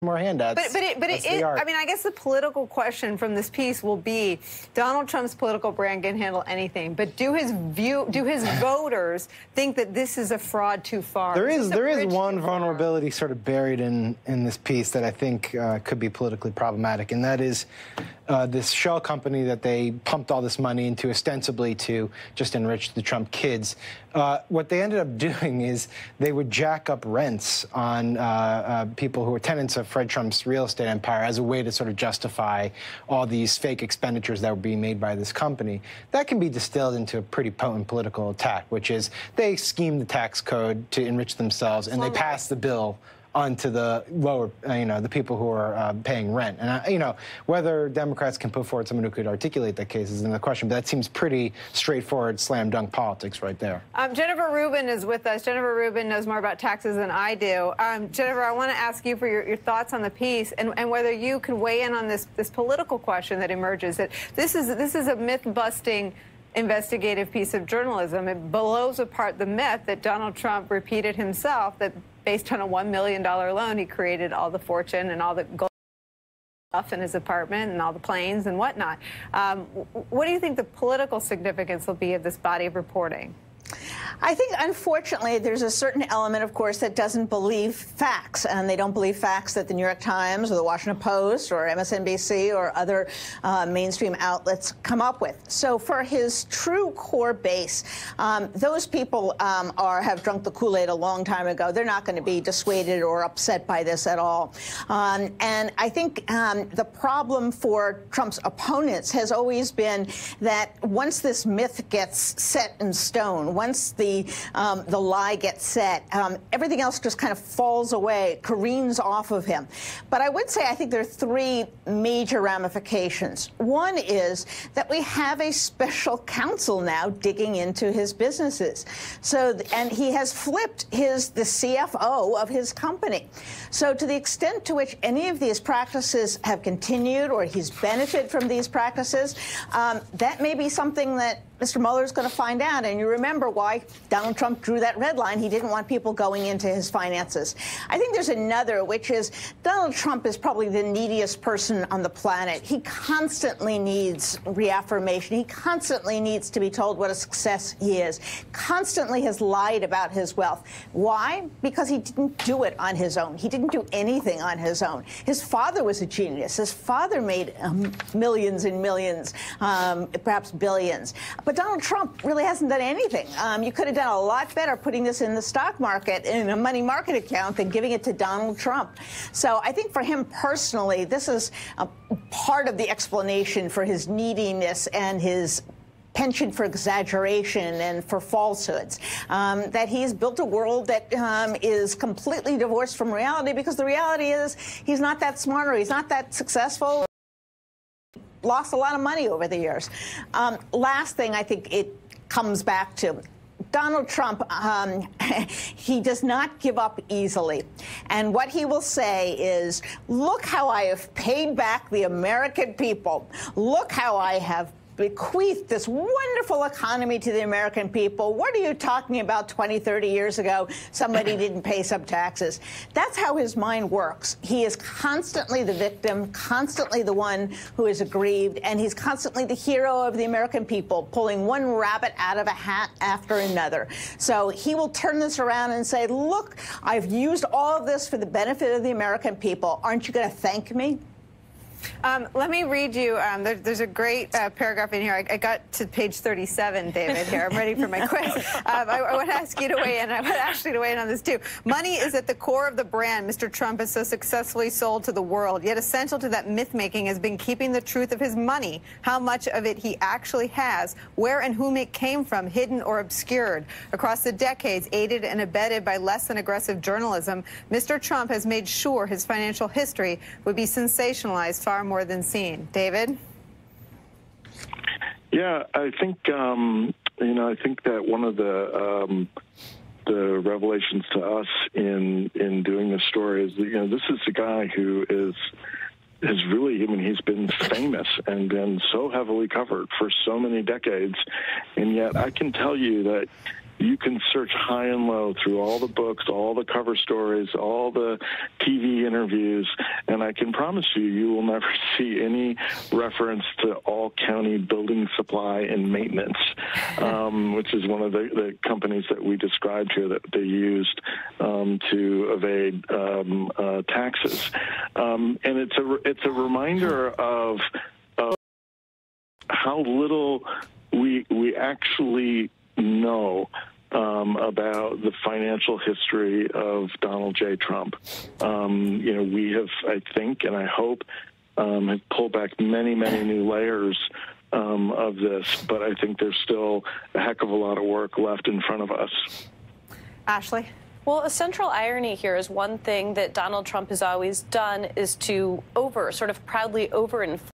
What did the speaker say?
more handouts. But it is, I mean, I guess the political question from this piece will be, Donald Trump's political brand can handle anything, but do his voters think that this is a fraud too far? There is one vulnerability sort of buried in this piece that I think could be politically problematic, and that is this shell company that they pumped all this money into ostensibly to just enrich the Trump kids. What they ended up doing is they would jack up rents on people who were tenants of Fred Trump's real estate empire as a way to sort of justify all these fake expenditures that were being made by this company. That can be distilled into a pretty potent political attack, which is they schemed the tax code to enrich themselves, and they passed the bill onto the lower, the people who are paying rent. And, whether Democrats can put forward someone who could articulate that case is another question, but that seems pretty straightforward slam dunk politics right there. Jennifer Rubin is with us. Jennifer Rubin knows more about taxes than I do. Jennifer, I want to ask you for your thoughts on the piece and whether you can weigh in on this political question that emerges. That this is a myth-busting investigative piece of journalism. It blows apart the myth that Donald Trump repeated himself, that based on a $1 million loan, he created all the fortune and all the gold stuff in his apartment and all the planes and whatnot. What do you think the political significance will be of this body of reporting? I think, unfortunately, there's a certain element, of course, that doesn't believe facts, and they don't believe facts that the New York Times or the Washington Post or MSNBC or other mainstream outlets come up with. So for his true core base, those people have drunk the Kool-Aid a long time ago. They're not going to be dissuaded or upset by this at all. And I think the problem for Trump's opponents has always been that once this myth gets set in stone, once the lie gets set, everything else just kind of falls away, careens off of him. But I would say I think there are three major ramifications. One is that we have a special counsel now digging into his businesses. And he has flipped the CFO of his company. So to the extent to which any of these practices have continued or he's benefited from these practices, that may be something that Mr. Mueller is going to find out. And you remember why Donald Trump drew that red line. He didn't want people going into his finances. I think there's another, which is Donald Trump is probably the neediest person on the planet. He constantly needs reaffirmation. He constantly needs to be told what a success he is. Constantly has lied about his wealth. Why? Because he didn't do it on his own. He didn't do anything on his own. His father was a genius. His father made millions and millions, perhaps billions. But Donald Trump really hasn't done anything. You could have done a lot better putting this in the stock market, in a money market account, than giving it to Donald Trump. So I think for him personally, this is part of the explanation for his neediness and his penchant for exaggeration and for falsehoods, that he's built a world that is completely divorced from reality, because the reality is he's not that smart or he's not that successful. Lost a lot of money over the years. Last thing I think it comes back to, Donald Trump, he does not give up easily. And what he will say is, look how I have paid back the American people. Look how I have bequeathed this wonderful economy to the American people. What are you talking about? 20, 30 years ago, somebody didn't pay some taxes. That's how his mind works. He is constantly the victim, constantly the one who is aggrieved, and he's constantly the hero of the American people, pulling one rabbit out of a hat after another. So he will turn this around and say, look, I've used all of this for the benefit of the American people. Aren't you going to thank me? Let me read you. There's a great paragraph in here. I got to page 37, David, here. I'm ready for my quiz. I want to ask you to weigh in. I want Ashley to weigh in on this, too. Money is at the core of the brand Mr. Trump has so successfully sold to the world. Yet essential to that myth-making has been keeping the truth of his money, how much of it he actually has, where and whom it came from, hidden or obscured. Across the decades, aided and abetted by less than aggressive journalism, Mr. Trump has made sure his financial history would be sensationalized far more than seen. David? Yeah, I think I think that one of the revelations to us in doing this story is that, this is a guy who has really, he's been famous and been so heavily covered for so many decades, and yet I can tell you that you can search high and low through all the books, all the cover stories, all the TV interviews, and I can promise you, you will never see any reference to all-county building supply and maintenance, which is one of the companies that we described here that they used to evade taxes. And it's a reminder of how little we actually know about the financial history of Donald J. Trump. We have, I think, and I hope, have pulled back many, many new layers of this, but I think there's still a heck of a lot of work left in front of us. Ashley? Well, a central irony here is one thing that Donald Trump has always done is to sort of proudly overinflate